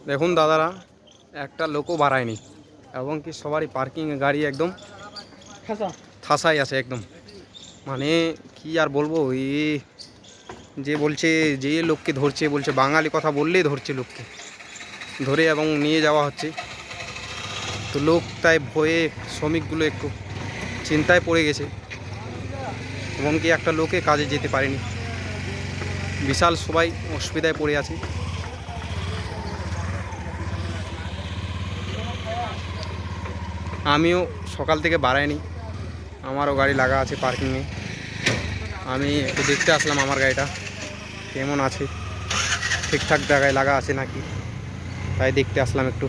দেখুন দাদারা, একটা লোকও বাড়ায়নি এবং কি সবারই পার্কিংয়ে গাড়ি একদম ঠাসাই আছে একদম। মানে কি আর বলবো, যে বলছে, যে লোককে ধরছে বলছে বাঙালি কথা বললেই ধরছে, লোককে ধরে এবং নিয়ে যাওয়া হচ্ছে। তো লোক তাই ভয়ে শ্রমিকগুলো একটু চিন্তায় পড়ে গেছে এবং কি একটা লোকে কাজে যেতে পারেনি। বিশাল সবাই অসুবিধায় পড়ে আছে। আমিও সকাল থেকে বাড়াইনি, আমারও গাড়ি লাগা আছে পার্কিংয়ে। আমি একটু দেখতে আসলাম আমার গাড়িটা কেমন আছে, ঠিকঠাক জায়গায় লাগা আছে নাকি, তাই দেখতে আসলাম একটু।